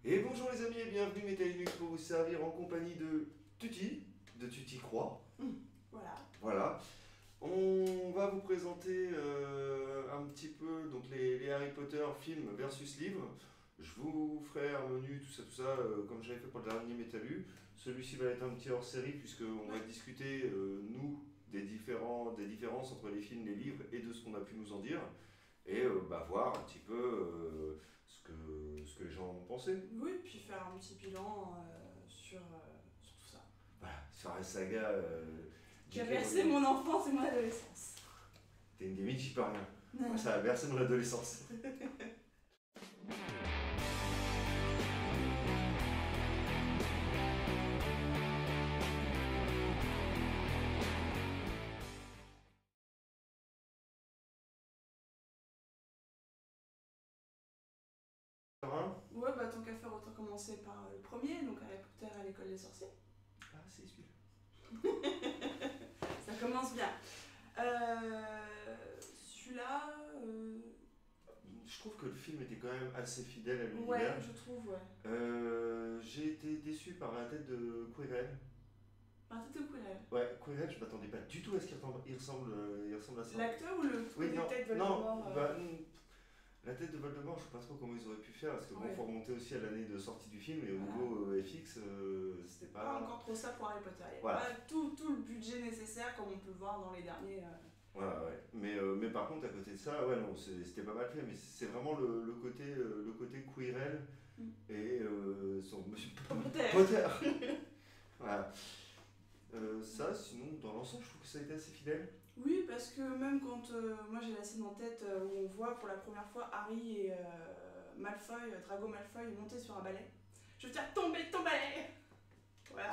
Et bonjour les amis et bienvenue Métalinux pour vous servir en compagnie de Tutti Croix. Voilà. Voilà. On va vous présenter un petit peu donc les Harry Potter films versus livres. Je vous ferai un menu, tout ça, comme j'avais fait pour le dernier Métalu. Celui-ci va être un petit hors-série puisqu'on va discuter, nous, des différences entre les films, les livres et de ce qu'on a pu nous en dire. Et voir un petit peu ce que les gens ont pensé. Oui, puis faire un petit bilan sur tout ça. Voilà, sur la saga Qui a J.K. bercé Rowling. mon enfance et mon adolescence. T'es une gamine, j'y peux rien. Moi, ça a bercé mon adolescence. Ouais, bah tant qu'à faire, autant commencer par le premier, donc Harry Potter à l'école des sorciers. Ah, c'est celui-là. Ça commence bien. Celui-là. Je trouve que le film était quand même assez fidèle à l'univers. Ouais, je trouve, ouais. J'ai été déçu par la tête de Quirrell. Un tête de Quirrell. Ouais, Quirrell, je m'attendais pas du tout à ce qu'il ressemble à ça. L'acteur ou le Oui, des non, têtes non, Voldemort la tête de Voldemort, je sais pas trop comment ils auraient pu faire, parce que bon, Ouais. faut remonter aussi à l'année de sortie du film, et au Voilà. niveau FX, c'était Pas pas... encore trop ça pour Harry Potter. Il y a Voilà. pas tout le budget nécessaire comme on peut voir dans les derniers. Voilà, ouais. Mais par contre, à côté de ça, ouais, non, c'était pas mal fait, mais c'est vraiment le côté Quirrell Mm. et son monsieur Potter. Potter. Voilà. Ça, sinon, dans l'ensemble, je trouve que ça a été assez fidèle. Oui, parce que même quand moi j'ai la scène en tête où on voit pour la première fois Harry et Malfoy, Drago Malfoy monter sur un balai. Je veux dire tomber ton balai. Voilà.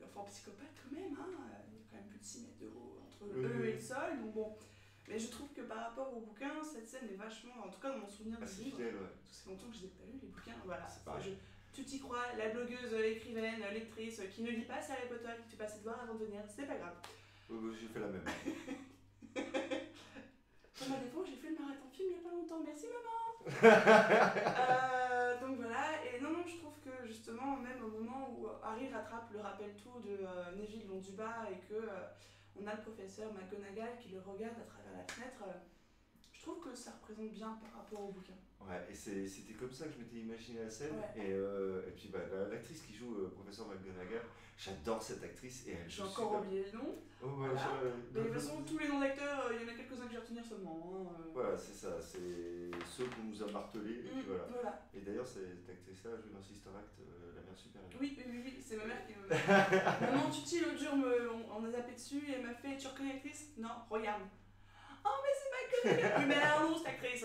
L'enfant psychopathe quand même, hein. Il y a quand même plus de 6 mètres de haut entre Oui, eux oui. et le sol, donc bon. Mais je trouve que par rapport au bouquin, cette scène est vachement, en tout cas dans mon souvenir du Assez livre, fidèle, ouais. ça fait longtemps que je les ai pas lus les bouquins, voilà. C'est pareil. Tu t'y crois, la blogueuse, écrivaine, lectrice qui ne lit pas c'est Harry Potter, qui te passe de voir avant de venir, c'est pas grave. J'ai fait la même. Pour ma défense, j'ai fait le marathon film il y a pas longtemps, merci maman. Donc voilà, et non, je trouve que justement, même au moment où Harry rattrape le rappel-tout de Neville Londubat et que on a le professeur McGonagall qui le regarde à travers la fenêtre, je trouve que ça représente bien par rapport au bouquin. Ouais, et c'était comme ça que je m'étais imaginé la scène. Ouais. Et puis l'actrice qui joue professeur McGonagall, j'adore cette actrice et elle J'ai joue encore super. oublié le nom. Oh, ouais, Voilà. Mais de toute façon, tous les noms d'acteurs, il y en a quelques-uns que j'ai retenir seulement. Voilà, c'est ça, c'est ceux qu'on nous a martelés. Et puis voilà. Voilà. Et d'ailleurs, cette actrice-là a joué dans Sister Act, la mère supérieure. Oui, c'est ma mère qui me. Maman, Tutti, l'autre jour, on a zappé dessus et elle m'a fait tu reconnais l'actrice? Non, regarde. Oh, mais c'est McGonagall. Oui, mais alors non, cette actrice.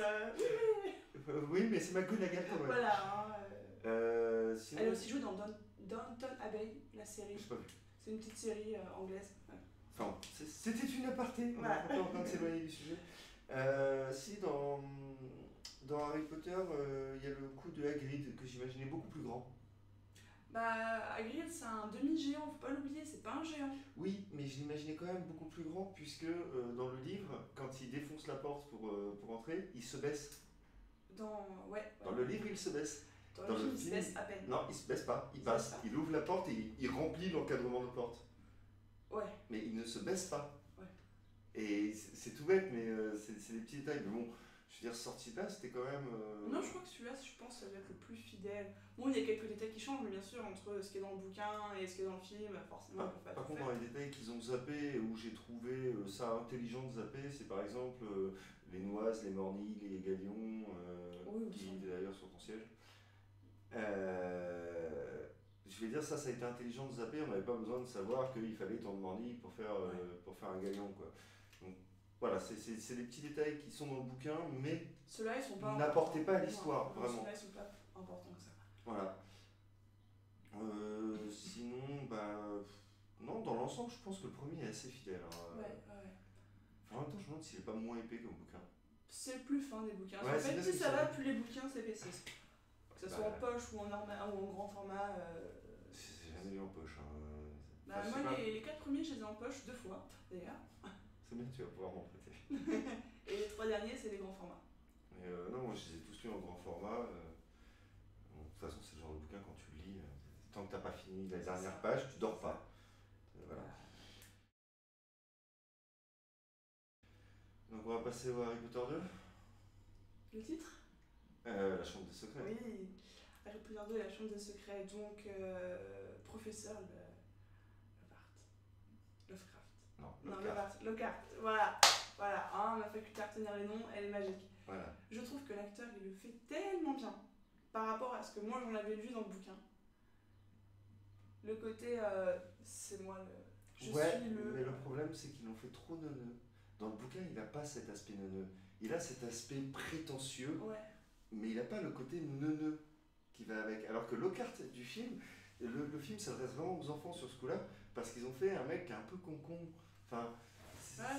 Oui, mais c'est McGonagall quand même. Voilà. Sinon... Elle a aussi joué dans Downton Abbey, la série. J'ai pas vu. C'est une petite série anglaise. Ouais. Enfin, c'était une aparté, on Voilà. est en train de s'éloigner du sujet. Si, dans Harry Potter, il y a le coup de Hagrid que j'imaginais beaucoup plus grand. Bah, Hagrid, c'est un demi-géant, faut pas l'oublier, c'est pas un géant. Oui, mais je l'imaginais quand même beaucoup plus grand puisque dans le livre, quand il défonce la porte pour entrer, il se baisse. Ouais. Dans le livre, il se baisse. Dans le film, il se baisse à peine. Non, il se baisse pas, il Il passe. se baisse pas. Il ouvre la porte et il remplit l'encadrement de porte. Ouais. Mais il ne se baisse pas. Ouais. Et c'est tout bête, mais c'est des petits détails. Mais bon, je veux dire, sorti de là, c'était quand même. Non, je crois que celui-là, je pense, ça va être le plus fidèle. Bon, il y a quelques détails qui changent, mais bien sûr, entre ce qui est dans le bouquin et ce qui est dans le film, forcément, ils peuvent pas Par tout contre, faire. dans les détails qu'ils ont zappé, où j'ai trouvé ça intelligent de zapper, c'est par exemple les Noises, les Morny, les Galions, Oui, qui aussi. d'ailleurs sur ton siège. Je vais dire, ça a été intelligent de zapper, on n'avait pas besoin de savoir qu'il fallait tant de Morny pour faire un Galion, quoi. Donc voilà, c'est des petits détails qui sont dans le bouquin, mais Ceux-là, ils sont pas. n'apportez pas à l'histoire, Non, vraiment. ceux-là, ils sont pas importants que ça. Voilà. Sinon, non, dans l'ensemble, je pense que le premier est assez fidèle. Hein. Ouais. En même temps, je me demande s'il est pas moins épais comme bouquin. C'est le plus fin des bouquins. Ouais, En c'est fait, bien plus ce que ça ça va, dit. plus les bouquins s'épaississent. Que ce soit en poche ou ou en grand format. J'ai jamais lu en poche. Hein. Bah, Enfin, je sais moi, pas. les 4 premiers, je les ai en poche 2 fois, d'ailleurs. C'est bien, tu vas pouvoir m'en prêter. Et les 3 derniers, c'est les grands formats. Mais non, moi je les ai tous lus en grand format. Bon, de toute façon, c'est le genre bouquin, quand tu le lis, tant que t'as pas fini la dernière page, tu dors pas. Voilà. Donc on va passer au Harry Potter 2. Le titre? La chambre des secrets. Oui, Harry Potter 2 et la chambre des secrets, donc professeur Lovecraft. Non, Lockhart, voilà. Voilà, hein, ma faculté à retenir les noms, elle est magique. Voilà. Je trouve que l'acteur, il le fait tellement bien par rapport à ce que moi j'en avais lu dans le bouquin. Le côté, c'est moi je suis le... mais le problème c'est qu'ils l'ont fait trop neuneux. Dans le bouquin, il n'a pas cet aspect neuneux. Il a cet aspect prétentieux, Ouais. mais il n'a pas le côté neuneux qui va avec. Alors que Lockhart du film, le film s'adresse vraiment aux enfants sur ce coup-là, parce qu'ils ont fait un mec un peu con-con. Enfin,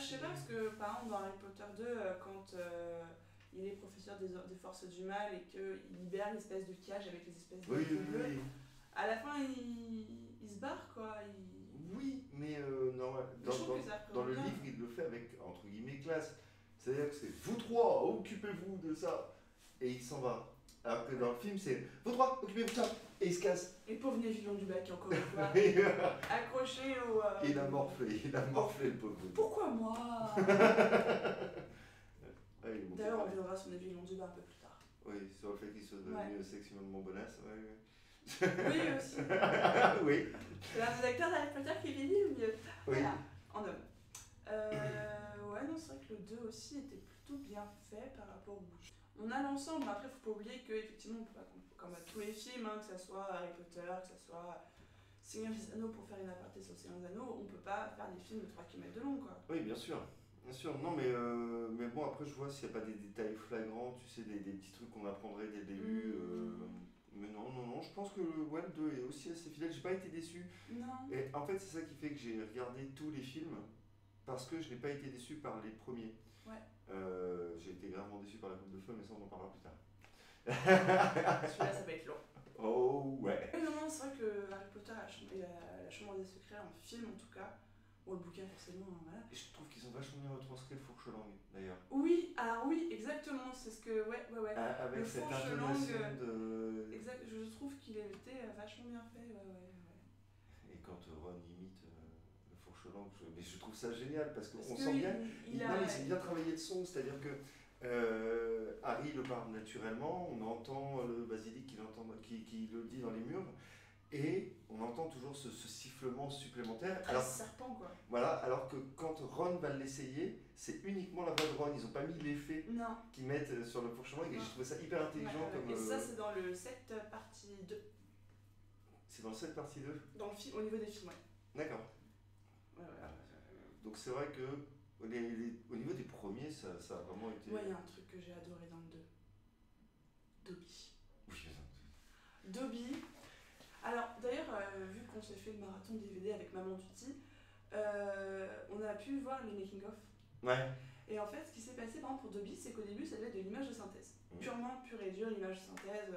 je sais pas, parce que par exemple dans Harry Potter 2, quand il est professeur des forces du mal et qu'il libère l'espèce de cage avec les espèces de bleus, à la fin il se barre quoi. Oui, mais non, dans le livre, il le fait avec, entre guillemets, classe. C'est-à-dire que c'est vous trois, occupez-vous de ça. Et il s'en va. Alors que dans le film, c'est vous trois, occupez-vous de ça. Et il se casse. Et pauvre Neville du bac, encore une fois, accroché au. Il a morflé le pauvre. Pourquoi moi? D'ailleurs, on viendra sur Neville du bac un peu plus tard. Oui, sur le fait qu'il soit devenu sexuellement bonasse. Oui, aussi. Oui. C'est un des acteurs d'Harry Potter qui vieillit ou mieux. Oui. Voilà, en homme. Ouais, non, c'est vrai que le 2 aussi était plutôt bien fait par rapport au bouquin. On a l'ensemble, mais après, faut pas oublier qu'effectivement, on peut pas, comme à tous les films, hein, que ce soit Harry Potter, que ce soit Seigneur des Anneaux, pour faire une aparté sur Seigneur des Anneaux, on peut pas faire des films de 3 km de long, quoi. Oui, bien sûr. Bien sûr, non, mais bon, après, je vois s'il n'y a pas des détails flagrants, tu sais, des petits trucs qu'on apprendrait dès le début. Mais non, je pense que ouais, le 2 est aussi assez fidèle, j'ai pas été déçu. Non. Et en fait, c'est ça qui fait que j'ai regardé tous les films, parce que je n'ai pas été déçu par les premiers. Ouais. J'ai été gravement déçu par La Coupe de Feu, mais ça, on en parlera plus tard. Celui-là, ça va être long. Oh, ouais. Non, c'est vrai que Harry Potter et la Chambre des Secrets, en film en tout cas, bon, le bouquin forcément, voilà. Et je trouve qu'ils ont vachement bien retranscrit le fourche-langue, d'ailleurs. Oui, alors oui, exactement, c'est ce que, ouais. Avec le cette fourche-langue, de... exact, je trouve qu'il était vachement bien fait, ouais. Et quand Ron imite le fourche-langue, mais je trouve ça génial, parce qu'on que sent bien, ils ont bien travaillé le son, c'est-à-dire que Harry le parle naturellement, on entend le basilic qui le dit dans les murs, et on entend toujours ce sifflement supplémentaire. Très serpent, quoi. Voilà, alors que quand Ron va l'essayer, c'est uniquement la voix de Ron, ils n'ont pas mis l'effet qu'ils mettent sur le fourche-langue, et j'ai trouvé ça hyper intelligent. Et ça, c'est dans le 7 partie 2. C'est dans le 7 partie 2 Dans le film, au niveau des films, ouais. D'accord. Donc c'est vrai que au niveau des premiers, ça a vraiment été... Ouais, il y a un truc que j'ai adoré dans le 2. Dobby. Dobby. Alors, d'ailleurs, vu qu'on s'est fait le marathon DVD avec Maman Tutti, on a pu voir les making-of. Ouais. Et en fait, ce qui s'est passé par exemple pour Dobby, c'est qu'au début, ça devait être de l'image de synthèse. Purement, pure et dure, l'image de synthèse,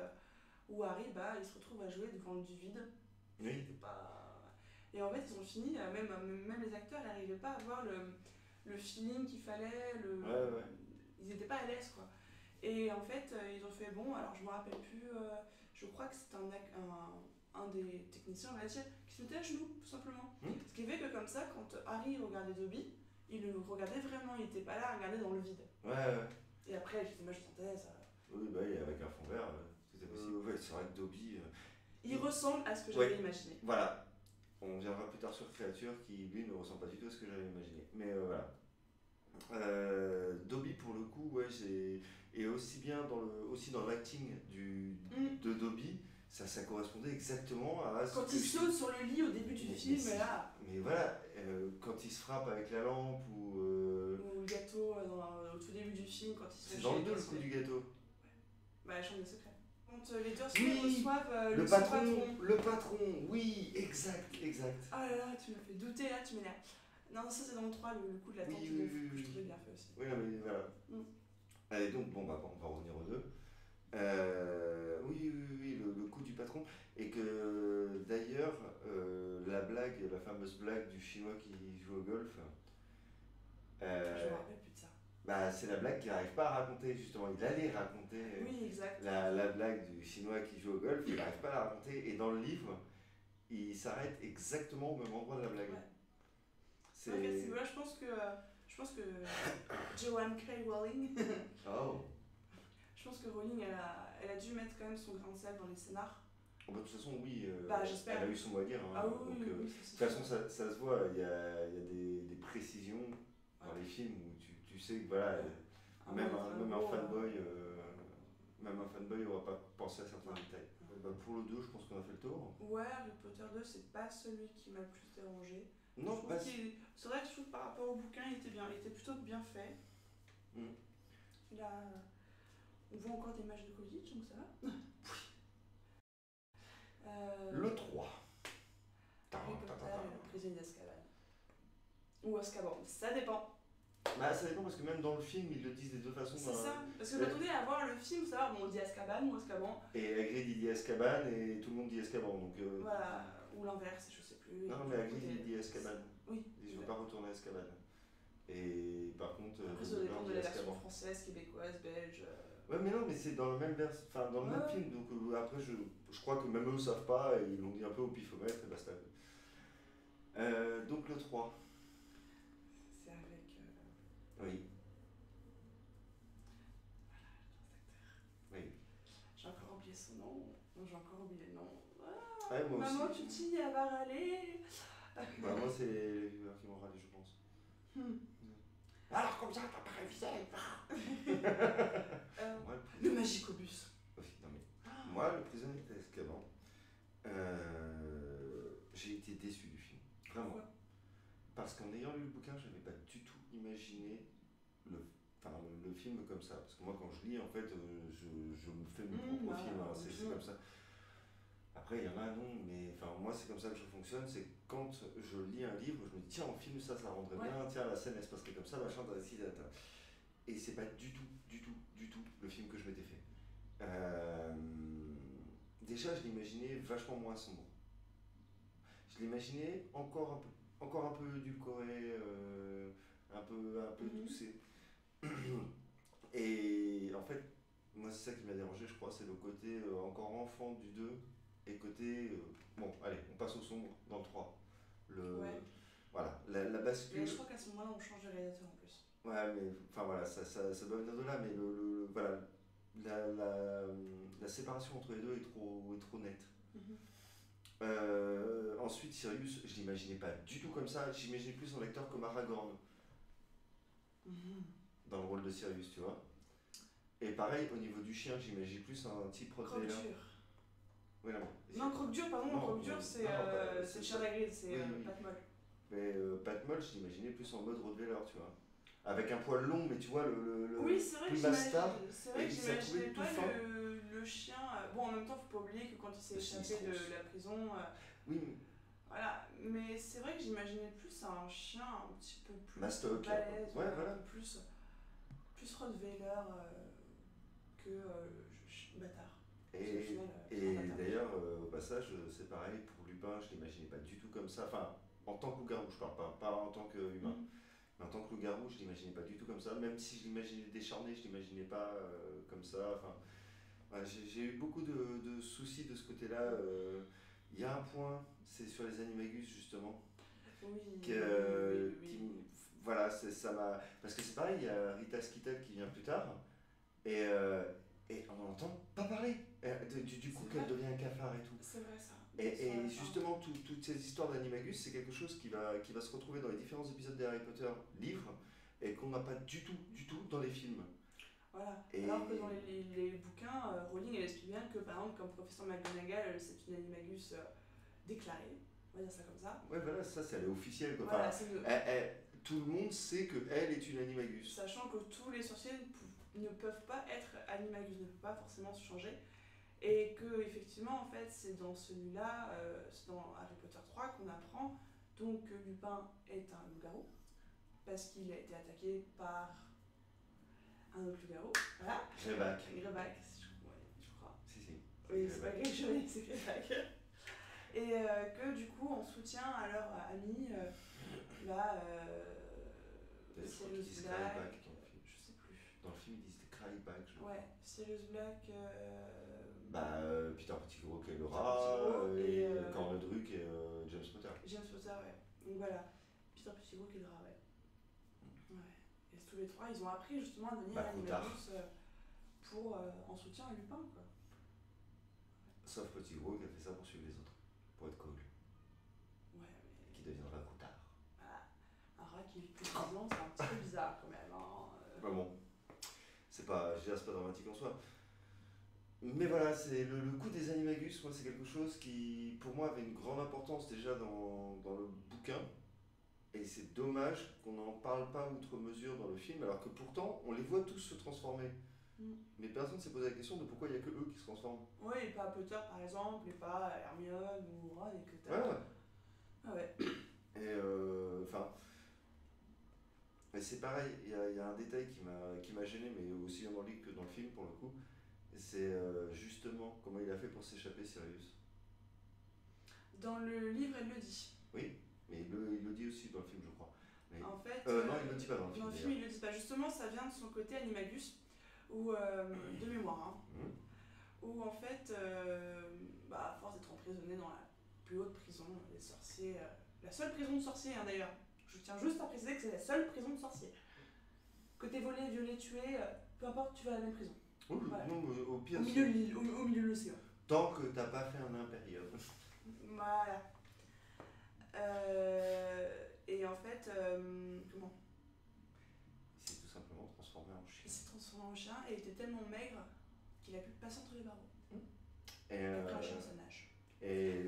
où Harry, il se retrouve à jouer devant du vide. Oui. C'était pas... Et en fait, ils ont fini, même les acteurs n'arrivaient pas à avoir le feeling qu'il fallait, ils n'étaient pas à l'aise, quoi. Et en fait, ils ont fait, bon, alors je me rappelle plus, je crois que c'était un des techniciens, on va dire, qui se mettait à genoux, tout simplement. Ce qui fait que comme ça, quand Harry regardait Dobby, il le regardait vraiment, il n'était pas là à regarder dans le vide. Ouais. Et après, avec les images de synthèse... Oui, avec un fond vert, c'était possible. Ouais, c'est vrai que Dobby... il ressemble à ce que j'avais imaginé. Voilà. On viendra plus tard sur Créature qui, lui, ne ressemble pas du tout à ce que j'avais imaginé. Mais voilà. Dobby, pour le coup, ouais, et aussi bien dans l'acting de Dobby, ça correspondait exactement à ce quand il saute sur le lit au début du film, là. Mais voilà, quand il se frappe avec la lampe ou le gâteau au tout début du film, quand ils se... C'est dans le 2 le coup du gâteau. Ouais. La chambre des secrets. Quand les Dursley reçoivent le patron, oui, exact. Ah là là, tu m'as fait douter, là, tu m'énerves. Non, ça c'est dans le 3, le coup de la tente, que je trouvais bien fait aussi. Oui, non, mais voilà. Allez, donc, bon, on va revenir aux deux. Oui, le coup du patron. Et que d'ailleurs, la fameuse blague du chinois qui joue au golf. Je me rappelle plus de ça. Bah, c'est la blague qu'il n'arrive pas à raconter, justement. Il allait raconter Oui, exact. la blague du chinois qui joue au golf, il n'arrive pas à la raconter. Et dans le livre, il s'arrête exactement au même endroit de la blague. Ouais. C'est. Donc, à ce niveau-là, je pense que Joanne K. Rowling, Oh. je pense que Rowling, elle a dû mettre quand même son grain de sel dans les scénars. Bah, de toute façon, oui, Bah, j'espère. elle a eu son mot à dire. Hein, Ah oui, donc, oui, de oui, toute façon, ça se voit, il y a des précisions dans Ouais. les films où tu sais que voilà, Ah même, ouais, même un gros, fanboy. Même un fanboy n'aura pas pensé à certains Ouais. détails. Bah, pour le 2, je pense qu'on a fait le tour. Ouais, Harry Potter 2, c'est pas celui qui m'a le plus dérangé. Non, Je trouve pas c'est vrai que je trouve par rapport au bouquin, il était bien, il était plutôt bien fait. Mm. Là, on voit encore des matchs de Quidditch, donc ça va. Le 3. Harry Potter et le prisonnier d'Azkaban. Ou Azkaban, ça dépend. Bah, ça dépend parce que même dans le film, ils le disent des deux façons. C'est ça, parce que je m'attendais à voir le film, savoir, bon, on dit Azkaban ou Azkaban. Et Hagrid il dit Azkaban et tout le monde dit Azkaban. Donc, Voilà, ou l'inverse, je sais plus. non, mais Hagrid il dit Azkaban. Oui. Il ne veut pas retourner à Azkaban. Et par contre, Après, ça dépend de la version Azkaban. française, québécoise, belge. Ouais, mais non, mais c'est dans le même enfin, dans le même film. Donc après, je crois que même eux savent pas et ils l'ont dit un peu au pifomètre et basta. Donc le 3. C'est avec. Oui. Oui. J'ai encore oublié son nom. Non, j'ai encore oublié le nom. Ah, Ouais, moi maman, aussi. Tutti, elle va râler. Bah, moi, c'est les viewers qui m'ont râlé, je pense. Alors, comme ça, t'as pas révisé. Moi, Le Magicobus. oui, non, mais moi, le prisonnier d'Azkaban, j'ai été déçu du film. Vraiment. Pourquoi? Parce qu'en ayant lu le bouquin, je n'avais pas du tout imaginé le film comme ça. Parce que moi, quand je lis, en fait, je me fais mon propre film. Hein, c'est comme ça. Après, il y en a, non, mais enfin, moi, c'est comme ça que je fonctionne. C'est quand je lis un livre, je me dis, tiens, en film, ça rendrait bien. Tiens, la scène, elle se passerait comme ça, machin, et c'est pas du tout le film que je m'étais fait. Déjà, je l'imaginais vachement moins sombre. Je l'imaginais encore un peu édulcoré, un peu toussé. Et en fait, moi, c'est ça qui m'a dérangé, je crois, c'est le côté encore enfant du 2 et côté. Bon, allez, on passe au sombre dans le 3. Voilà, la bascule. Mais je crois qu'à ce moment-là, on change de réalisateur en plus. Ouais, mais enfin voilà, ça doit venir de là, mais voilà, la séparation entre les deux est trop nette. Ensuite, Sirius, je l'imaginais pas du tout comme ça, j'imaginais plus un acteur comme Aragorn dans le rôle de Sirius, tu vois. Et pareil, au niveau du chien, j'imagine plus un type Rottweiler. Croque-dur. Ouais, Non, Croque-dur, pardon, Croque-dur, c'est le chien d'Hagrid, c'est Pat Molle. Mais Pat Molle, je l'imaginais plus en mode Rottweiler, tu vois. Avec un poil long, mais tu vois, oui, c'est vrai que j'imaginais pas fin. le chien. Bon, en même temps, faut pas oublier que quand il s'est échappé de la prison. Oui. Voilà, mais c'est vrai que j'imaginais plus un chien un petit peu plus Mastoc, balèze, ouais, voilà. plus Rottweiler que bâtard. Et d'ailleurs, au passage, c'est pareil, pour Lupin, je l'imaginais pas du tout comme ça. Enfin, en tant que loup-garou, je parle pas en tant qu'humain. Mais en tant que loup-garou, je l'imaginais pas du tout comme ça. Même si je l'imaginais décharné, je l'imaginais pas comme ça. Enfin, voilà, j'ai eu beaucoup de soucis de ce côté-là. Il y a un point, c'est sur les animagus justement. Oui. Voilà, ça m'a. Parce que c'est pareil, il y a Rita Skeeter qui vient plus tard. Et on n'entend pas parler. Du coup, qu'elle devient un cafard et tout. C'est vrai ça. Et justement, toutes ces histoires d'animagus, c'est quelque chose qui va se retrouver dans les différents épisodes des Harry Potter livres et qu'on n'a pas du tout dans les films. Voilà. Alors que dans les bouquins, Rowling elle explique bien que par exemple, comme professeur McGonagall, c'est une animagus déclarée. On va dire ça comme ça. Ouais, voilà, ça, c'est officiel. Quoi. Voilà, enfin, tout le monde sait qu'elle est une animagus. Sachant que tous les sorciers ne peuvent pas être animagus, ne peuvent pas forcément se changer. Et que effectivement, en fait, c'est dans celui-là, c'est dans Harry Potter 3 qu'on apprend donc que Lupin est un loup-garou parce qu'il a été attaqué par un autre loup-garou. Voilà. Greyback. Greyback, je crois. Si. Oui, c'est pas Greyjoy, c'est Greyback. Et que du coup, en soutien à leur ami, Sirius Black, je Dans le film, ils disent Cryback, je crois. Ouais, Sirius Black. Peter Pettigrew qui est le Peter rat, Pettigrew et et, Corne Druck et James Potter. James Potter, ouais. Donc voilà, Peter Pettigrew qui est le rat, ouais. Ouais. Et tous les trois, ils ont appris justement à devenir Animagus pour en soutien à Lupin, quoi. Sauf Pettigrew qui a fait ça pour suivre les autres, pour être cool. Ouais, Et qui deviendra Coutard. Voilà. Un rat qui vit plus de 10 ans, c'est un petit peu bizarre quand même. Bah bon, c'est pas dramatique en soi. Mais voilà, c'est le coup des Animagus, moi c'est quelque chose qui pour moi avait une grande importance déjà dans le bouquin. Et c'est dommage qu'on n'en parle pas outre mesure dans le film, alors que pourtant on les voit tous se transformer. Mais personne ne s'est posé la question de pourquoi il n'y a que eux qui se transforment. Oui, et pas Potter par exemple, et pas Hermione ou Ron et que t'as. Ouais. Ah ouais. Et mais c'est pareil, il y a un détail qui m'a gêné, mais aussi dans le livre que dans le film pour le coup. C'est justement comment il a fait pour s'échapper, Sirius. Dans le livre, elle le dit. Oui, mais il le dit aussi dans le film, je crois. Mais... En fait, non, il le dit pas dans le film. Dans le film, il le dit pas. Justement, ça vient de son côté Animagus, ou de mémoire, où en fait, à force d'être emprisonné dans la plus haute prison des sorciers, la seule prison de sorciers d'ailleurs. Je tiens juste à préciser que c'est la seule prison de sorciers. Que t'es volé, violé, tué, peu importe, tu vas à la même prison. Oui, voilà. Non, au pire, au milieu de l'île, au milieu de l'océan. Tant que t'as pas fait un impérium. Voilà. Et en fait, comment ? Il s'est tout simplement transformé en chien. Il s'est transformé en chien et il était tellement maigre qu'il a pu passer entre les barreaux. Et après un chien, ça nage. Et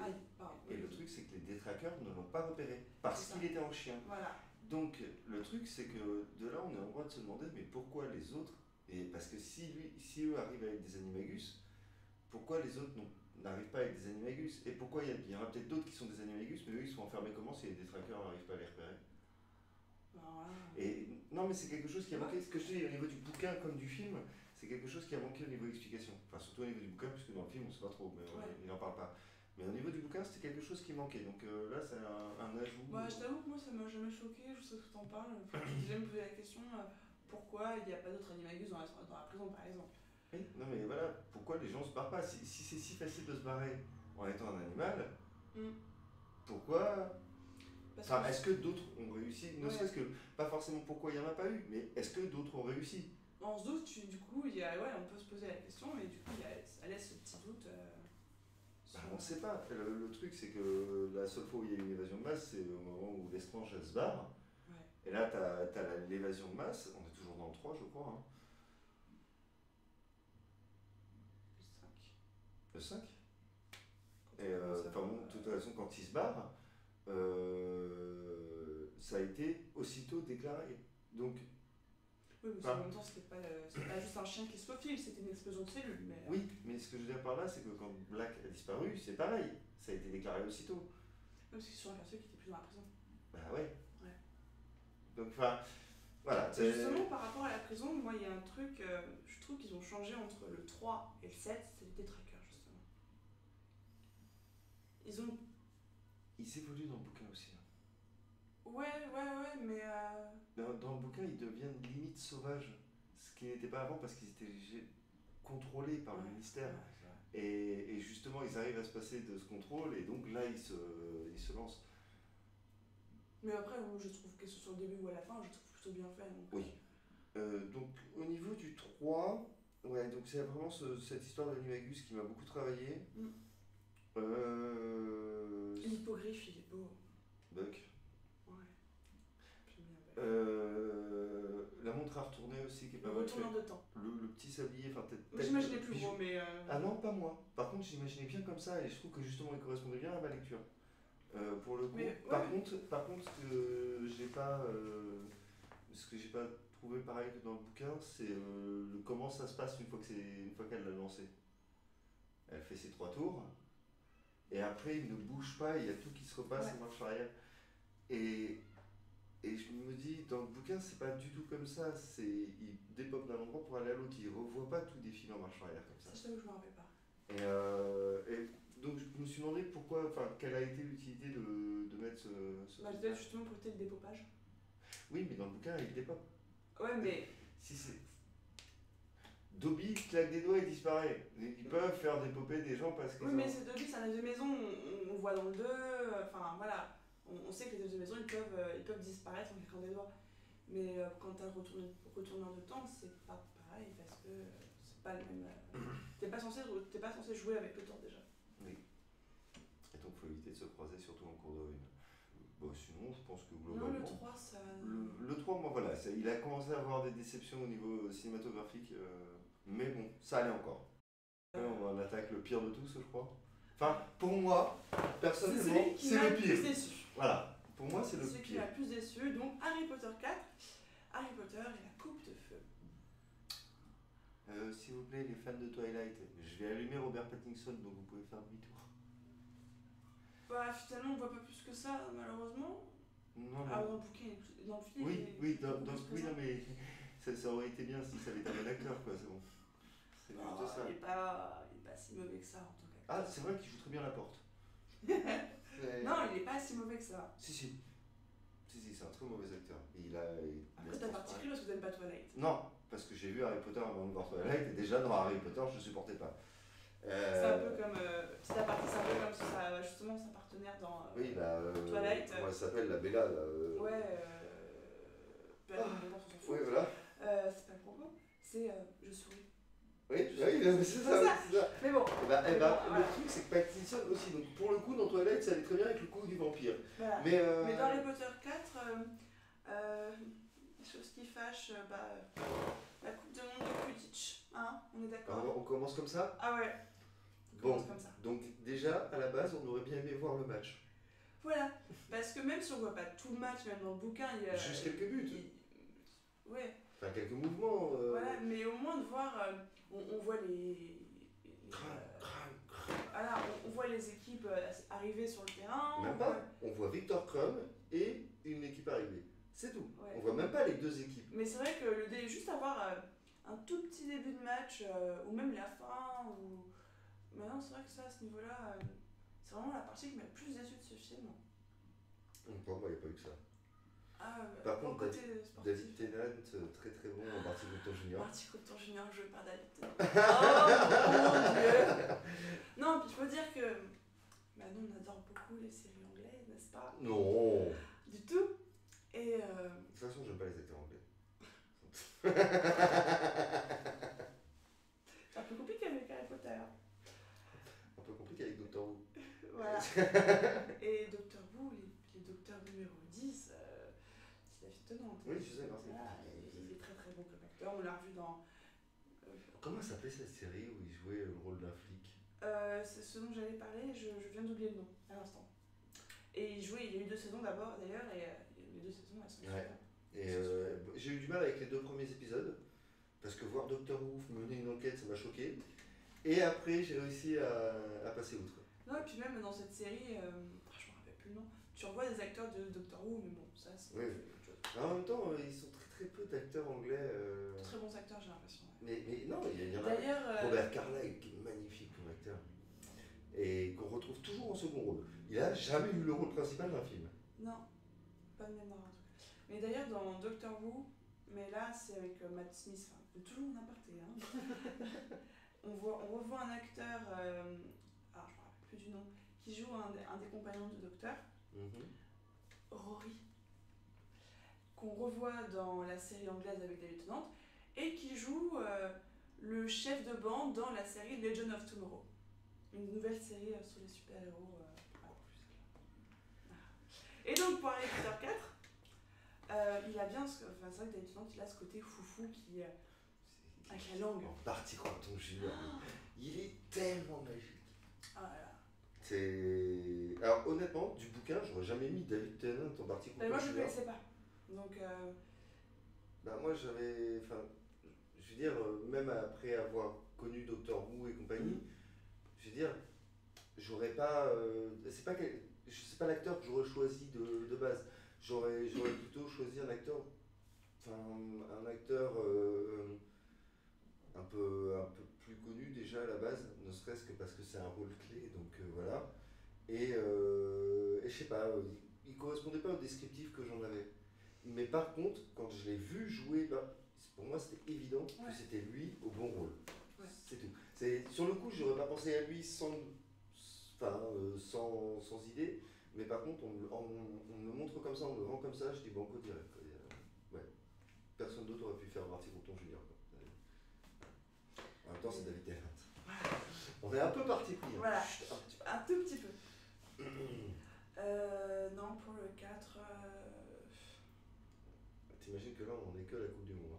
le truc, c'est que les détraqueurs ne l'ont pas repéré parce qu'il était en chien. Voilà. Donc, le truc, c'est que de là, on est en droit de se demander, mais pourquoi les autres ? Et parce que si eux arrivent avec des animagus, pourquoi les autres n'arrivent pas avec des animagus ? Et pourquoi il y en a peut-être d'autres qui sont des animagus, mais eux, ils sont enfermés comment si les détraqueurs n'arrivent pas à les repérer ? Et non, mais c'est quelque chose qui a manqué. Ce que je dis au niveau du bouquin comme du film, c'est quelque chose qui a manqué au niveau explication. Enfin, surtout au niveau du bouquin, puisque dans le film, on ne sait pas trop, mais il n'en parle pas. Mais au niveau du bouquin, c'était quelque chose qui manquait. Donc là, c'est un ajout. Je t'avoue que moi, ça m'a jamais choqué. Je sais que t'en parles. J'ai jamais posé la question pourquoi il n'y a pas d'autres animagus dans la prison, par exemple. Oui, non, mais voilà, pourquoi les gens ne se barrent pas ? Si c'est si facile de se barrer en étant un animal, pourquoi ? Enfin, est-ce que d'autres ont réussi ? Ne serait-ce que, pas forcément pourquoi il n'y en a pas eu, mais est-ce que d'autres ont réussi ? On se doute, du coup, on peut se poser la question, mais du coup, ça laisse ce petit doute. On ne sait pas. Le truc, c'est que la seule fois où il y a eu une évasion de masse, c'est au moment où Lestrange se barre. Ouais. Et là, tu as l'évasion de masse. On est toujours dans le 3, je crois. Le 5. Et de toute façon, quand il se barre, ça a été aussitôt déclaré. Donc, oui, mais en même temps, c'était pas juste un chien qui se faufile, c'était une explosion de cellules. Mais, oui, mais ce que je veux dire par là, c'est que quand Black a disparu, c'est pareil. Ça a été déclaré aussitôt. Oui, parce qu'ils se sont aperçus qu'il était plus dans la prison. Bah ouais. Donc, enfin, voilà. Justement, par rapport à la prison, moi, il y a un truc, je trouve qu'ils ont changé entre le 3 et le 7, c'est les détraqueurs, justement. Ils évoluent dans le bouquin aussi. Ouais, mais... Dans le bouquin, ils deviennent limite sauvages, ce qui n'était pas avant parce qu'ils étaient contrôlés par le ministère. Et justement, ils arrivent à se passer de ce contrôle et donc là, ils se lancent. Mais après, je trouve que ce soit au début ou à la fin, je trouve plutôt bien fait. Donc... Oui. Donc au niveau du 3, ouais, donc c'est vraiment cette histoire d'Animagus qui m'a beaucoup travaillé. L'hippogriffe, il est beau. Buck. Ouais. J'aime bien Buck. La montre à retourner aussi qui est pas mal fait. Le retourneur de temps. Le petit sablier, enfin peut-être. J'imaginais plus gros, mais. Ah non, pas moi. Par contre, j'imaginais bien comme ça et je trouve que justement il correspondait bien à ma lecture. Pour le coup. Mais, par contre, ce que j'ai pas trouvé pareil que dans le bouquin, c'est comment ça se passe une fois qu'elle l'a lancé. Elle fait ses 3 tours. Et après, il ne bouge pas, il y a tout qui se repasse en marche arrière. Et je me dis, dans le bouquin, c'est pas du tout comme ça. Il dépop d'un endroit pour aller à l'autre. Il revoit pas tout défiler en marche arrière comme ça. Ça, je t'avoue, je me rappelle pas. Et donc, je me suis demandé quelle a été l'utilité de mettre ce peut-être justement pour éviter le dépopage. Oui, mais dans le bouquin, il dépope. Ouais, mais. Si c'est. Dobby claque des doigts et disparaît. Ils peuvent faire dépoper des gens parce qu'ils Oui, mais c'est Dobby, c'est un elfe de maison, on voit dans le 2, enfin voilà. On sait que les elfes de maison, ils peuvent disparaître en claquant des doigts. Mais quand t'as le retourneur de temps, c'est pas pareil parce que c'est pas le même. T'es pas censé jouer avec le temps déjà. Oui. Et donc, il faut éviter de se croiser, surtout en cours de rune. Bon, sinon, je pense que Non, globalement. le 3, ça. Le 3, moi, voilà, il a commencé à avoir des déceptions au niveau cinématographique, mais bon, ça allait encore. On attaque le pire de tous, je crois. Enfin, pour moi, personnellement, c'est le pire. Déçu. Voilà, pour moi, c'est le Celui qui pire. m'a le plus déçu, donc Harry Potter 4, Harry Potter et la coupe de feu. S'il vous plaît, les fans de Twilight, je vais allumer Robert Pattinson, donc vous pouvez faire demi-tour. Bah, finalement, on voit pas plus que ça, malheureusement. Non, Ah, non. dans le bouquin, dans le film. Oui, oui, non, mais ça aurait été bien si ça avait été un bon acteur, quoi, c'est bon. C'est juste ça. Il est pas si mauvais que ça, en tout cas. Ah, c'est vrai qu'il joue très bien la porte. Non, il est pas si mauvais que ça. Si, c'est un très mauvais acteur. Après, t'as particulier parce que t'aimes pas Twilight. Non, parce que j'ai vu Harry Potter avant de voir Twilight, et déjà dans Harry Potter, je ne supportais pas. C'est un peu comme. Petit aparté, c'est un peu comme justement sa partenaire dans Oui, Twilight. Comment elle s'appelle, la Bella là, Ouais, on s'en fout. Oui, voilà. C'est pas le propos, c'est je souris. Oui, c'est ça. Mais bon. Le truc, c'est que Pattinson aussi, donc pour le coup, dans Twilight, ça allait très bien avec le coup du vampire. Voilà. Mais dans Harry Potter 4, les choses qui fâchent, la Coupe de Monde de Quidditch, hein, on est d'accord. On commence comme ça. Ah ouais. Bon, comme ça. donc déjà, à la base, on aurait bien aimé voir le match. Voilà, parce que même si on voit pas tout le match, même dans le bouquin, il y a... Juste quelques buts. Ouais. Enfin, quelques mouvements. Voilà, mais au moins de voir, on voit les... Voilà, on voit les équipes arriver sur le terrain. Même pas. On voit Victor Crumb et une équipe arriver. C'est tout. Ouais. On voit même pas les deux équipes. Mais c'est vrai que juste avoir un tout petit début de match, ou même la fin, ou... Maintenant, c'est vrai que ça, à ce niveau-là, c'est vraiment la partie qui m'a le plus déçue de ce film. Pour moi, il n'y a pas eu que ça. Par contre, David Tennant, très très bon en Barty Croughton Jr. Barty Croughton Jr. joué par David Tennant. Oh mon dieu. Non, puis il faut dire que nous on adore beaucoup les séries anglaises, n'est-ce pas? Non. Du tout. Et de toute façon, j'aime pas les acteurs anglais. c'est un peu compliqué avec Harry Potter. Un peu compliqué avec Doctor Who. Voilà. Et Doctor Who, les docteurs numéro 10, c'est David Tennant. Oui, je sais, merci. Voilà, il est très très bon comme acteur. On l'a revu dans. Comment s'appelait cette série où il jouait le rôle d'un flic? C'est ce dont j'allais parler, je viens d'oublier le nom à l'instant. Et il y a eu 2 saisons d'abord d'ailleurs, et les 2 saisons elles sont super. Et j'ai eu du mal avec les 2 premiers épisodes, parce que voir Doctor Who mener une enquête, ça m'a choqué. Et après, j'ai réussi à passer outre. Non, et puis même dans cette série, je me rappelle plus le nom, tu revois des acteurs de Doctor Who, mais bon, ça c'est oui. autre chose. En même temps, ils sont très peu d'acteurs anglais. Très bons acteurs, j'ai l'impression. Ouais. Mais non, il y en a. D'ailleurs, Robert Carlyle, qui est magnifique comme acteur, et qu'on retrouve toujours en second rôle. Il a jamais eu le rôle principal d'un film. Non, pas de mémoire en tout cas. Mais d'ailleurs, dans Doctor Who, mais là c'est avec Matt Smith, enfin, toujours en aparté, hein. on revoit un acteur, alors je me rappelle plus du nom, qui joue un des compagnons du docteur, Rory, qu'on revoit dans la série anglaise avec David Tennant, et qui joue le chef de bande dans la série Legend of Tomorrow, une nouvelle série sur les super-héros. Et donc pour Harry Potter 4, il a bien, c'est vrai que David Tennant, il a ce côté foufou qui... avec la langue. Barty Croughton Jr. Il est tellement magique. Ah là là. C'est... Alors honnêtement, du bouquin, j'aurais jamais mis David Tennant en Barty Croughton Jr. Moi je ne connaissais pas. Donc... moi j'avais... Enfin, je veux dire, même après avoir connu Doctor Who et compagnie, je veux dire, j'aurais pas... c'est pas l'acteur que j'aurais choisi de base. J'aurais plutôt choisi un acteur... Enfin, un acteur... un peu plus connu déjà à la base, ne serait-ce que parce que c'est un rôle clé, donc voilà. Et je sais pas, il correspondait pas au descriptif que j'en avais. Mais par contre, quand je l'ai vu jouer, pour moi c'était évident que Ouais. c'était lui au bon rôle. Ouais. C'est tout. Sur le coup, j'aurais pas pensé à lui sans idée, mais par contre, on me le montre comme ça, on me le vend comme ça, je dis banco direct. Quoi. Ouais. Personne d'autre aurait pu faire Barty Croupton Junior. Quoi. En même temps, c'est David Tennant. On est un peu parti pris. Hein. Voilà. Chut, un petit peu. Un tout petit peu. Non, pour le 4. T'imagines que là, on est que à la Coupe du Monde.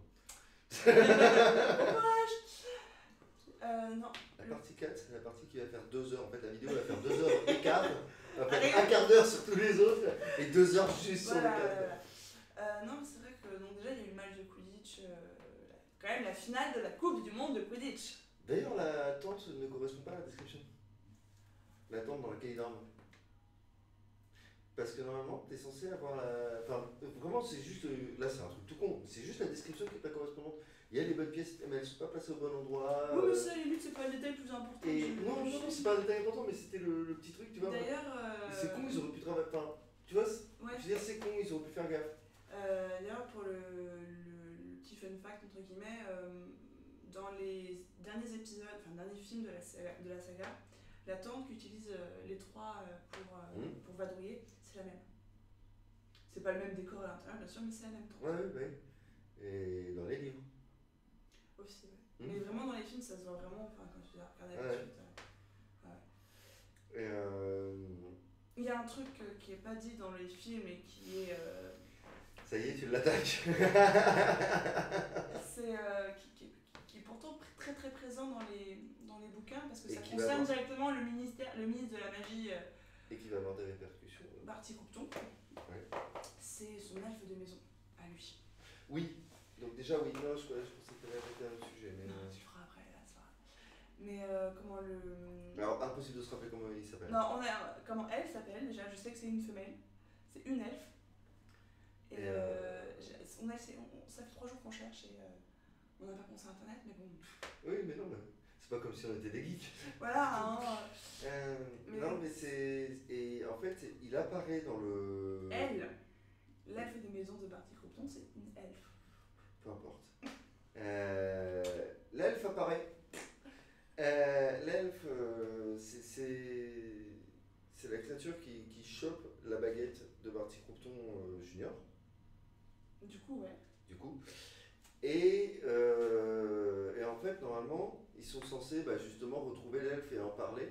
Hein. Non. La partie 4, c'est la partie qui va faire 2 heures. En fait, la vidéo va faire 2 heures et quart. On va faire Allez. un quart d'heure sur tous les autres et 2 heures juste sur Voilà, les 4. non, mais c'est vrai que donc déjà il y a eu le match de Quidditch, quand même la finale de la Coupe du Monde de Quidditch. D'ailleurs, la tente ne correspond pas à la description. La tente dans laquelle il dorme. Parce que normalement, t'es censé avoir la. Enfin, vraiment, c'est juste. Là, c'est un truc tout con. C'est juste la description qui n'est pas correspondante. Il y a les bonnes pièces, mais elles ne sont pas placées au bon endroit. Oui, mais ça, à la limite, c'est pas le détail le plus important. Et non, c'est pas un détail important, mais c'était le petit truc, tu vois. D'ailleurs. C'est con, ils auraient pu travailler. Enfin, tu vois, Ouais. je veux dire, c'est con, ils auraient pu faire gaffe. D'ailleurs, pour le petit fun fact, entre guillemets, dans les derniers épisodes, enfin, derniers films de la saga, la tente qu'utilisent les trois pour vadrouiller, c'est la même. C'est pas le même décor à l'intérieur, bien sûr, mais c'est la même tente. Ouais. Et dans les livres. Aussi, ouais. Mais vraiment, dans les films, ça se voit vraiment, enfin, quand tu regardes la Ouais. suite. Ouais. Et Il y a un truc qui est pas dit dans les films et qui est. ça y est, tu l'attaques. C'est. Qui est pourtant très très présent dans les bouquins parce que Et ça qui concerne va directement le ministre de la magie, Et qui va avoir des répercussions. Barty Croupton. Ouais. C'est son elfe de maison, à lui. Oui, donc déjà, oui, non, je pensais que tu allais arrêter un autre sujet. Mais... Non, tu feras après, là, c'est pas grave. Mais comment le. Alors, impossible de se rappeler comment il s'appelle. Non, comment elle s'appelle déjà, je sais que c'est une femelle. C'est une elfe. Et son elfe, ça fait 3 jours qu'on cherche et on n'a pas pensé à internet, mais bon. Oui, mais non, mais c'est pas comme si on était des geeks. Voilà, hein. Non, mais c'est. Et en fait, il apparaît dans le. Elle, l'elfe des maisons de Barty Croupton, c'est une elfe. Peu importe. L'elfe apparaît. L'elfe, c'est la créature qui chope la baguette de Barty Croupton Junior. Du coup, ouais. Du coup. Et en fait, normalement, ils sont censés justement retrouver l'elfe et en parler.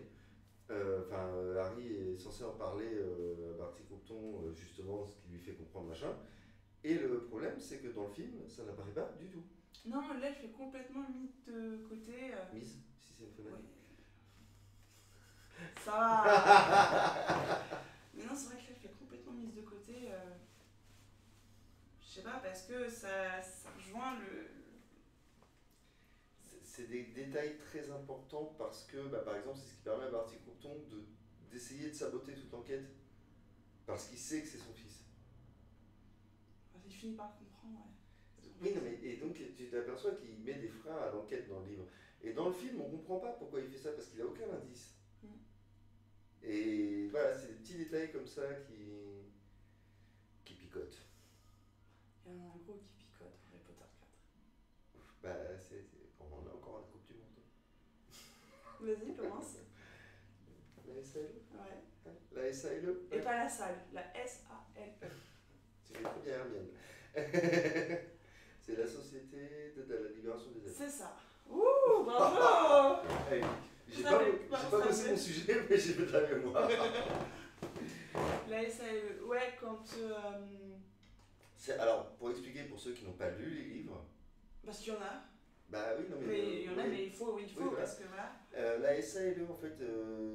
Harry est censé en parler à Barty Croupton, justement, ce qui lui fait comprendre machin. Et le problème, c'est que dans le film, ça n'apparaît pas du tout. Non, l'elfe est complètement mis de côté. Mise, si c'est une femelle. Ouais. Ça va. Mais non, c'est vrai que l'elfe est complètement mise de côté. Je sais pas, parce que ça rejoint le. C'est des détails très importants parce que, par exemple, c'est ce qui permet à Barty Croupton d'essayer de saboter toute l'enquête parce qu'il sait que c'est son fils. Il finit par le comprendre, ouais. Oui, non, mais et donc tu t'aperçois qu'il met des freins à l'enquête dans le livre. Et dans le film, on comprend pas pourquoi il fait ça parce qu'il a aucun indice. Et voilà, c'est des petits détails comme ça qui picotent. Il y en a un gros qui picote dans Harry Potter 4. On a encore la Coupe du Monde. Vas-y, commence. La SALE. Ouais. La SALE. Et pas la salle, la S-A-L-E. Tu fais très bien, Hermione. C'est la Société de la Libération des Elfes. C'est ça. Ouh, bravo. J'ai pas bossé mon sujet, mais j'ai fait de la mémoire. La SAE, ouais, quand. Alors, pour expliquer pour ceux qui n'ont pas lu les livres. Parce qu'il y en a. Bah oui, non mais. Mais il y en a, mais il faut, voilà. parce que voilà. La SALE, en fait,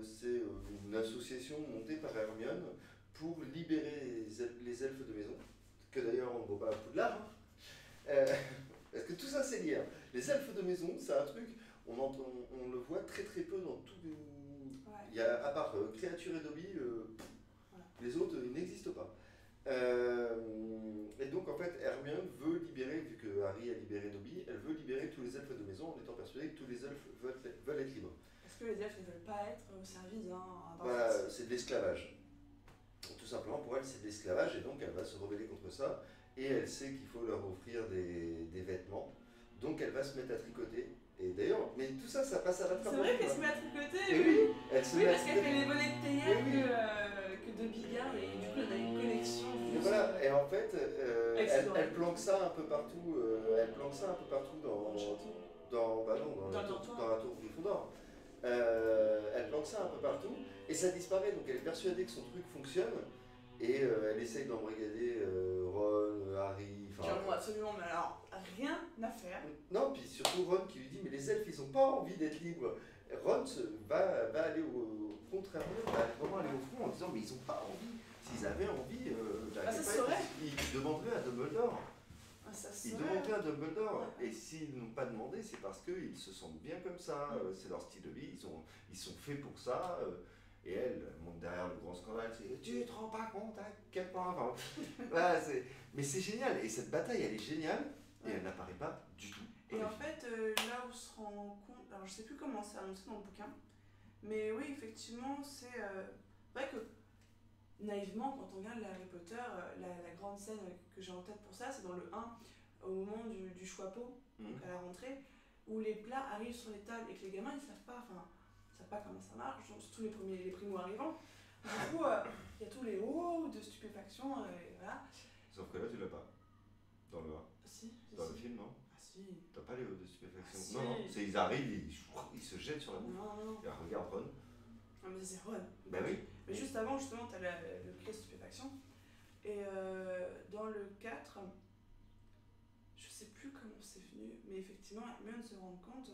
c'est une association montée par Hermione pour libérer les elfes de maison, que d'ailleurs on ne voit pas à Poudlard. Parce que tout ça c'est lié. Les elfes de maison, c'est un truc, on le voit très très peu dans tout. Ouais. Il y a, à part Créature et Dobby, Voilà. les autres ils n'existent pas. Et donc en fait, Hermione veut libérer, vu que Harry a libéré Dobby, elle veut libérer tous les elfes de maison en étant persuadée que tous les elfes veulent être libres. Parce que les elfes ne veulent pas être au service d'un. Voilà, c'est de l'esclavage. Tout simplement, pour elle, c'est de l'esclavage et donc elle va se rebeller contre ça. et elle sait qu'il faut leur offrir des vêtements. Donc elle va se mettre à tricoter. Et d'ailleurs, mais tout ça, ça passe à la C'est trappe. vrai qu'elle se met à tricoter, Et oui. oui, elle se Oui, met à parce qu'elle fait tricoter. les bonnets de théière Oui. que de Bigard, et du coup, on a une collection. Et voilà, et en fait, Avec elle, ses oreilles. elle planque ça un peu partout, elle planque ça un peu partout Dans le château. bah non, Dans le dortoir. dans la tour Gryffondor. Elle planque ça un peu partout et ça disparaît, donc elle est persuadée que son truc fonctionne et elle essaye d'embrigader Ron, Harry, Qui en ont absolument, mais alors, rien à faire. Non, puis surtout Ron qui lui dit mais les elfes ils ont pas envie d'être libres. Ron va aller contrairement, va vraiment aller au front en disant mais ils ont pas envie. S'ils avaient envie, ça serait. ils demanderaient à Dumbledore. Ah, ça Ils serait. demanderaient à Dumbledore. Ouais. Et s'ils n'ont pas demandé, c'est parce qu'ils se sentent bien comme ça. C'est leur style de vie. Ils sont faits pour ça. Et elle monte derrière le grand scandale. C'est tu te rends pas compte à quel point. Enfin, voilà, mais c'est génial. Et cette bataille, elle est géniale. Et elle n'apparaît pas du tout. Et en fait, là où on se rend compte, alors je sais plus comment c'est annoncé dans le bouquin, mais oui, effectivement, c'est vrai que naïvement, quand on regarde Harry Potter, la grande scène que j'ai en tête pour ça, c'est dans le 1, au moment du choix pot, donc à la rentrée, où les plats arrivent sur les tables et que les gamins ils savent pas comment ça marche, surtout les primo-arrivants. Du coup, il y a tous les hauts de stupéfaction, et voilà. Sauf que là, tu l'as pas. Dans le 1. Si, Dans le film, non? Ah si. T'as pas les hauts de stupéfaction. Ah, si. Non, ils arrivent, ils se jettent sur la bouffe. Non. Et regarde Ron. Non, mais c'est Ron. Bah oui. Mais juste avant, justement, t'as le cri de stupéfaction. Et dans le 4, je sais plus comment c'est venu, mais effectivement, Hermione se rend compte.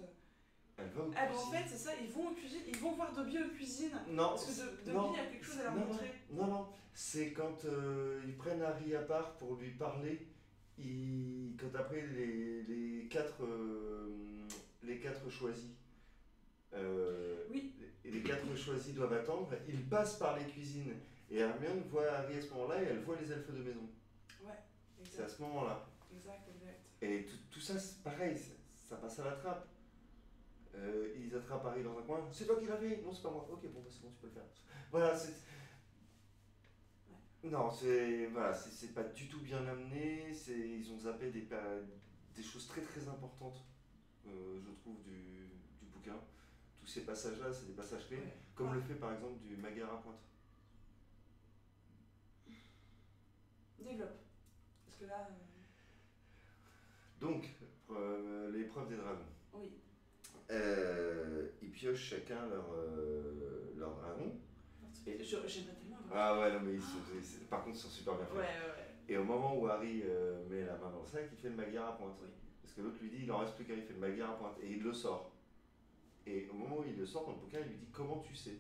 Elle va au Ah, bah en fait, c'est ça, ils vont en cuisine, ils vont voir Dobby aux cuisines. Non. Parce que Dobby a quelque chose à leur montrer. Non. C'est quand ils prennent Harry à part pour lui parler. Quand après les quatre choisis. Oui. Les 4 choisis doivent attendre. Ils passent par les cuisines. Et Hermione voit Harry à ce moment-là et elle voit les elfes de maison. Ouais, C'est à exact. ce moment-là. Exact. Et tout ça, c'est pareil, ça passe à la trappe. Ils attrapent Harry dans un coin. C'est toi qui l'as fait? Non, c'est pas moi. Ok, bon, bah, c'est bon, tu peux le faire. Voilà, c'est. Ouais. Non, c'est pas du tout bien amené. Ils ont zappé des choses très très importantes, je trouve, du bouquin. Tous ces passages-là, c'est des passages clés, comme le fait par exemple du Magyar à pointe. Développe. Parce que là. Donc, l'épreuve des dragons. Oui. Ils piochent chacun leur dragon. J'aimerais tellement avoir. Ah ouais, non, mais par contre, ils sont super bien faits. Ouais. Et au moment où Harry met la main dans le sac, il fait le Magyar à pointe. Oui. Parce que l'autre lui dit, il en reste plus qu'un, il fait le Magyar à pointe. Et il le sort. Et au moment où il le sort dans le bouquin, il lui dit, comment tu sais?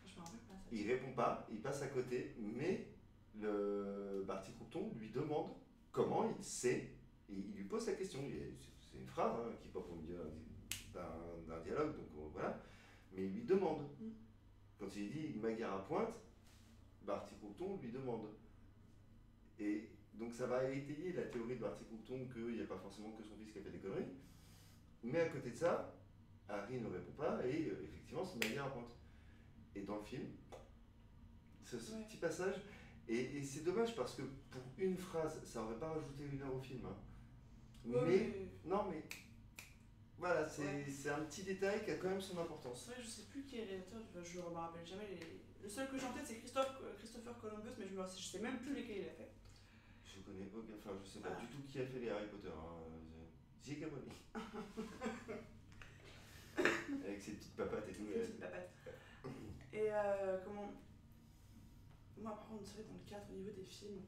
Je me rappelle pas ça. Il répond pas, il passe à côté, mais le Barty Croughton lui demande comment il sait, et il lui pose la question. C'est une phrase qui pop au milieu d'un dialogue, donc voilà, mais il lui demande. Quand il dit Magyar à pointe, Barty Croughton lui demande. Et donc ça va étayer la théorie de Barty Croughton qu'il n'y a pas forcément que son fils qui a fait des conneries, mais à côté de ça, Harry ne répond pas, et effectivement c'est Magyar à pointe. Et dans le film, ce petit passage, et c'est dommage parce que pour une phrase, ça aurait pas rajouté 1 heure au film. Non mais voilà, c'est un petit détail qui a quand même son importance. C'est vrai, je sais plus qui est le réalisateur, je me rappelle jamais. Le seul que j'ai en tête, c'est Christopher Columbus, mais je sais même plus lesquels il a fait. Je connais aucun, enfin je sais pas du tout qui a fait les Harry Potter. J.K. Rowling. Avec ses petites papates et tout. Petites papates. Et comment. Moi, par contre, c'est vrai, dans le 4, au niveau des films,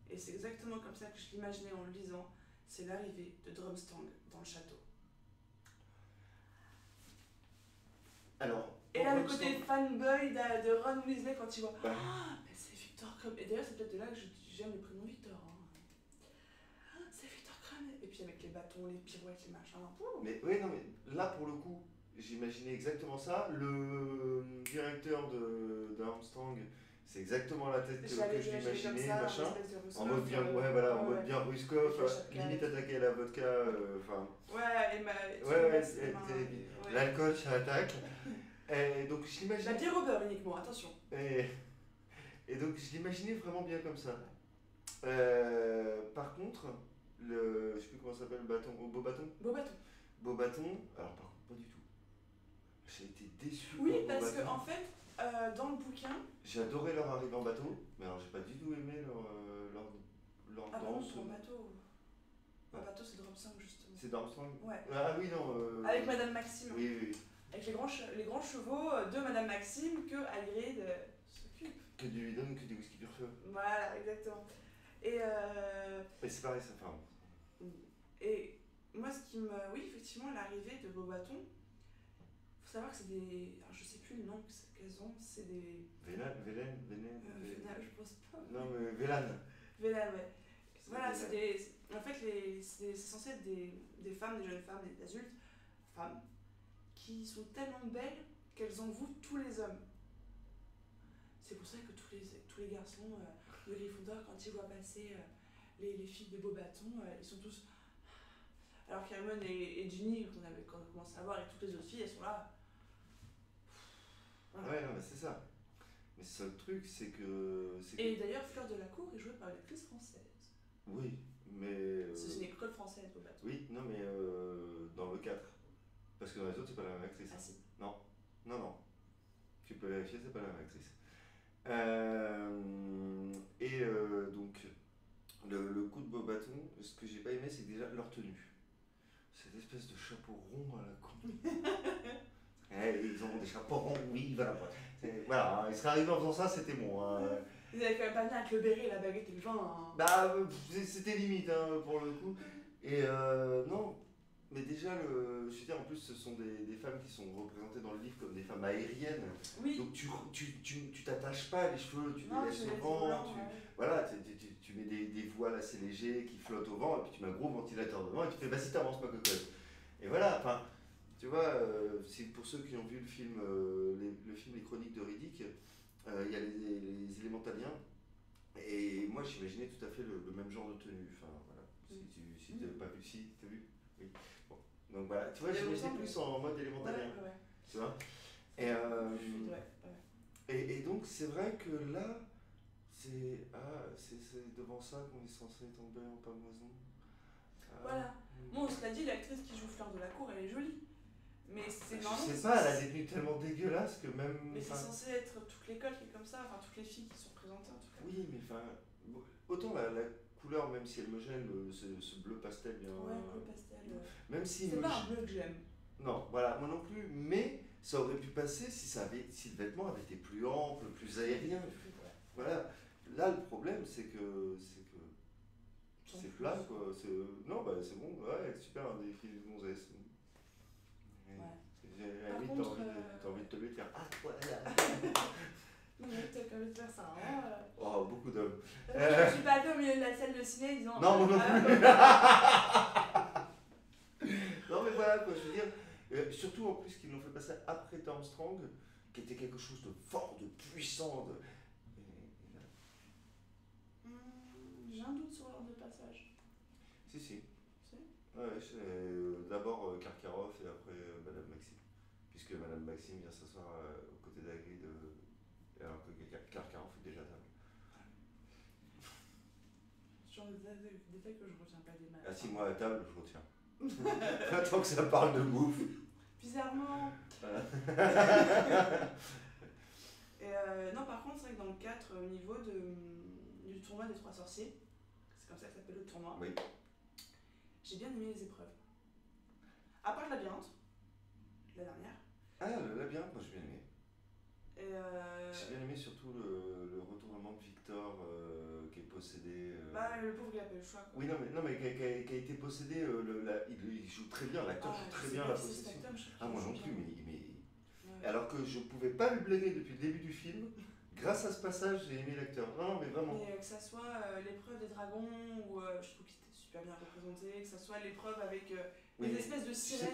et c'est exactement comme ça que je l'imaginais en le lisant, c'est l'arrivée de Drumstang dans le château. Alors. Et là, le côté fanboy de Ron Weasley quand il voit. Ah, mais c'est Victor Crumb. Et d'ailleurs, c'est peut-être de là que j'aime le prénom Victor. C'est Victor Crumb. Et puis avec les bâtons, les pirouettes, les machins. Mais oui, non, mais là pour le coup, j'imaginais exactement ça. Le directeur d'Armstrong, c'est exactement la tête que je l'imaginais, machin. En mode bien, en mode bien Ruskov, limite attaqué à la vodka, enfin. L'alcool ça attaque. Et donc je l'imagine. La bière au beurre uniquement, attention. Et donc je l'imaginais vraiment bien comme ça. Par contre, je sais plus comment ça s'appelle, le bâton, beau bâton. Beau bâton. Beau bâton, alors par contre pas du tout. J'ai été déçu Oui, par Beau parce que Bâton. en fait, dans le bouquin. J'ai adoré leur arrivée en bateau, mais alors j'ai pas du tout aimé leur Ah, bon, danse. son bateau. Un bateau, c'est Dropsong, justement. C'est d'Armstrong. Ouais. Ah oui, non. Avec Madame Maxime. Oui, oui. Avec les grands chevaux de Madame Maxime que Hagrid s'occupe. Que tu lui donnes que des whisky pur feu. Voilà, exactement. Et, Mais c'est pareil, ça fait et moi, ce qui me. Oui, effectivement, l'arrivée de Beau Bâton, faut savoir que c'est des. Alors, je sais plus le nom qu'elles ont, c'est des. Vélan. Je pense pas. Non, mais Vélan. Vélan, ouais. Voilà, Vélan. c'est des. En fait, c'est censé être des femmes, des jeunes femmes, des adultes, femmes, qui sont tellement belles qu'elles envoûtent tous les hommes. C'est pour ça que tous les garçons de Gryffondor, quand ils voient passer les filles de Beau Bâton, ils sont tous. Alors qu'Hermione et Ginny, quand on commence à voir, et toutes les autres filles, elles sont là. Voilà. Ouais, non, mais c'est ça. Mais c'est ça le truc, c'est que. Et d'ailleurs, Fleur de la Cour est jouée par une actrice française. Oui, mais. C'est une école française, Beau Bâton. Oui, non, mais dans le 4. Parce que dans les autres, c'est pas la même actrice. Ah si. Non. Tu peux vérifier, c'est pas la même actrice. Donc, le coup de Beau Bâton, ce que j'ai pas aimé, c'est déjà leur tenue. Cette espèce de chapeau rond à la con. Ils ont des chapeaux ronds, oui, voilà. Voilà, ils seraient arrivés en faisant ça, c'était bon. Ils avaient quand même pas bien avec le béret, la baguette et le vin. Hein. Bah, c'était limite pour le coup. Et non, mais déjà, je veux dire, en plus, ce sont des femmes qui sont représentées dans le livre comme des femmes aériennes. Oui. Donc tu t'attaches pas les cheveux, tu Non, les laisses tu au les vent. blancs, ouais. Voilà, tu mets des voiles assez légers qui flottent au vent, et puis tu mets un gros ventilateur devant, et tu fais, bah si t'avances ma cocotte. Et voilà, enfin, tu vois, c'est pour ceux qui ont vu le film, Les Chroniques de Riddick, il y a les élémentaliens, et moi j'imaginais tout à fait le même genre de tenue. Enfin, voilà, si tu n'avais pas vu, si, t'as vu. Oui. Bon. Donc voilà, tu vois, j'imaginais plus en mode élémentalien. Ouais. Tu vois. Et donc c'est vrai que là, c'est devant ça qu'on est censé tomber en pamoison. Voilà. Bon, cela dit, l'actrice qui joue Fleur de la Cour, elle est jolie. Mais c'est Je sais pas, elle a des tenues tellement dégueulasses que même. Mais c'est censé être toute l'école qui est comme ça, enfin toutes les filles qui sont présentées en tout cas. Oui, mais enfin, autant la couleur, même si elle me gêne, ce bleu pastel bien. Ouais, bleu pastel. Même si. C'est pas un bleu que j'aime. Non, voilà, moi non plus, mais ça aurait pu passer si le vêtement avait été plus ample, plus aérien. Voilà. Là, le problème, c'est que c'est plat, quoi. Non, bah c'est bon, ouais, super, des filles de gonzesses. Par contre, t'as envie de te lever et de faire ah, voilà. Non, mais t'as quand même de faire ça, hein. Oh, beaucoup d'hommes. Je suis pas allée au milieu de la salle de ciné disant. Non, moi non plus. Non, mais voilà, quoi, je veux dire. Surtout en plus qu'ils l'ont fait passer après Armstrong, qui était quelque chose de fort, de puissant. J'ai un doute sur l'ordre de passage. Si. Si. Ouais, c'est d'abord Karkaroff et après Madame Maxime. Puisque Madame Maxime vient s'asseoir aux côtés d'Hagrid, alors que Karkaroff est déjà table. Sur des détails que je retiens pas des maths. Assis-moi à la table, je retiens. Tant que ça parle de bouffe. Bizarrement. Et non, par contre, c'est vrai que dans le 4, au niveau du tournoi des 3 sorciers, c'est comme ça que ça s'appelle le tournoi, Oui. j'ai bien aimé les épreuves. À part le labyrinthe, la dernière. Ah, le labyrinthe, moi j'ai bien aimé. Et J'ai bien aimé surtout le retournement de Victor qui est possédé. Bah, le pauvre, il a pas eu le choix. Quoi. Oui, non, mais qui a été possédé. Il joue très bien, l'acteur joue très bien la possession. Moi non plus, mais Ouais. alors que je pouvais pas le blairer depuis le début du film, grâce à ce passage, j'ai aimé l'acteur. Non, mais vraiment. Mais que ça soit l'épreuve des dragons, où je trouve qu'il était super bien représenté, que ça soit l'épreuve avec Oui, des espèces de tu sirènes. sais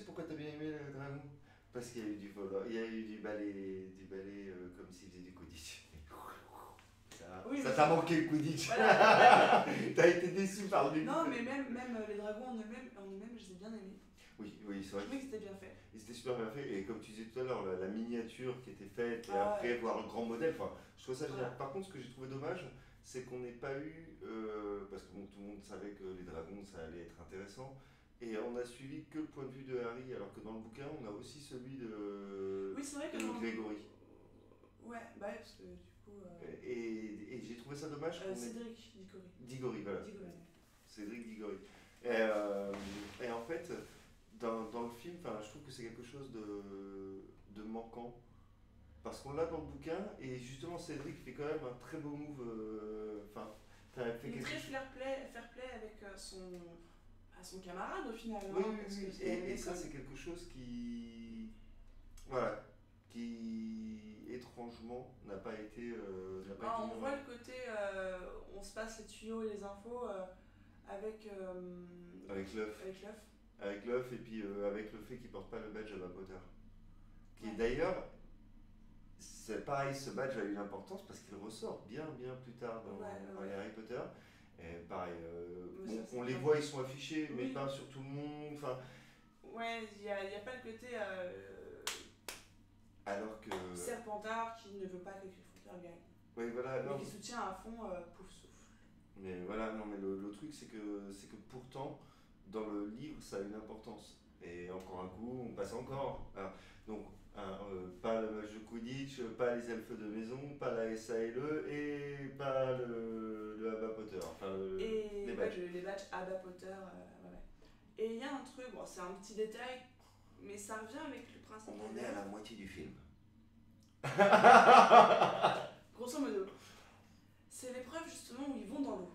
pourquoi t'as bien aimé le dragon? Parce qu'il y a eu du vol, il y a eu du balai comme s'il faisait du Quidditch. Oui, ça t'a manqué le Quidditch. Voilà. T'as été déçu par lui. Non, mais même les dragons en eux-mêmes, je les ai bien aimés. Oui, c'est Je vrai. trouvais que c'était bien fait. Et c'était super bien fait. Et comme tu disais tout à l'heure, la miniature qui était faite, et Ah après ouais. voir le grand modèle, enfin, je trouve ça génial. Voilà. Par contre, ce que j'ai trouvé dommage, c'est qu'on n'ait pas eu, parce que bon, tout le monde savait que les dragons, ça allait être intéressant, et on a suivi que le point de vue de Harry, alors que dans le bouquin, on a aussi celui Oui, c'est vrai que de Grégory. Ouais, bah ouais, parce que du coup. Et j'ai trouvé ça dommage qu'on ait... Cédric Diggory. Diggory, voilà. Diggory. Cédric Diggory. Et en fait, dans le film, je trouve que c'est quelque chose de manquant. Parce qu'on l'a dans le bouquin, et justement Cédric fait quand même un très beau move. Fait Il est quelque très chose. fair play avec son camarade au final. Oui, Hein, oui, parce oui. que c'est Et ça, l'école. c'est quelque chose qui. Voilà. Qui, étrangement, n'a pas été Ah, mis on en voit avant. le côté, on se passe les tuyaux et les infos avec, Avec l'œuf. avec l'œuf. Avec l'œuf, et puis avec le fait qu'il porte pas le badge Harry Potter. Qui Ouais. d'ailleurs, c'est pareil, ce badge a eu l'importance parce qu'il ressort bien plus tard dans les Harry Potter. Et pareil, Mais ça, on c'est les pas- voit, ils sont affichés, mais Oui. pas sur tout le monde. Ouais, y a pas le côté Alors que. Serpentard qui ne veut pas que Gryffondor gagne. Oui, voilà, Mais non. qui soutient à fond Pouf Souffle. Mais voilà, non, mais le truc, c'est que pourtant, dans le livre, ça a une importance. Et encore un coup, on passe encore. Alors, donc, pas le match de Quidditch, pas les elfes de maison, pas la SALE et pas le Harry Potter. Et Les ouais, badges. les badges Abba Potter. Ouais, ouais. Et il y a un truc, bon, c'est un petit détail, mais ça revient avec le principe On en des est à la lettres. moitié du film. Grosso modo, c'est l'épreuve justement où ils vont dans l'eau.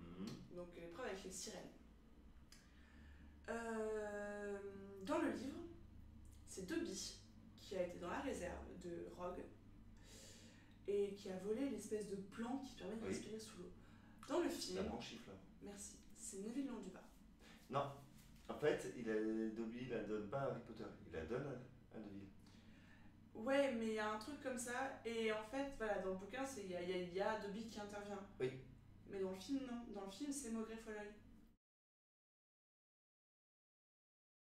Mhm. Donc l'épreuve avec les sirènes. Dans le livre, c'est Dobby qui a été dans la réserve de Rogue et qui a volé l'espèce de plante qui permet de Oui. respirer sous l'eau. Dans le La film, branchifle. merci, c'est Neville Londubat. Non, en fait, Dobby, il la donne pas à Harry Potter, il la donne à Neville. Ouais, mais il y a un truc comme ça, et en fait, voilà, dans le bouquin, il y a Dobby qui intervient. Oui. Mais dans le film, non. Dans le film, c'est Maugrey Folloy.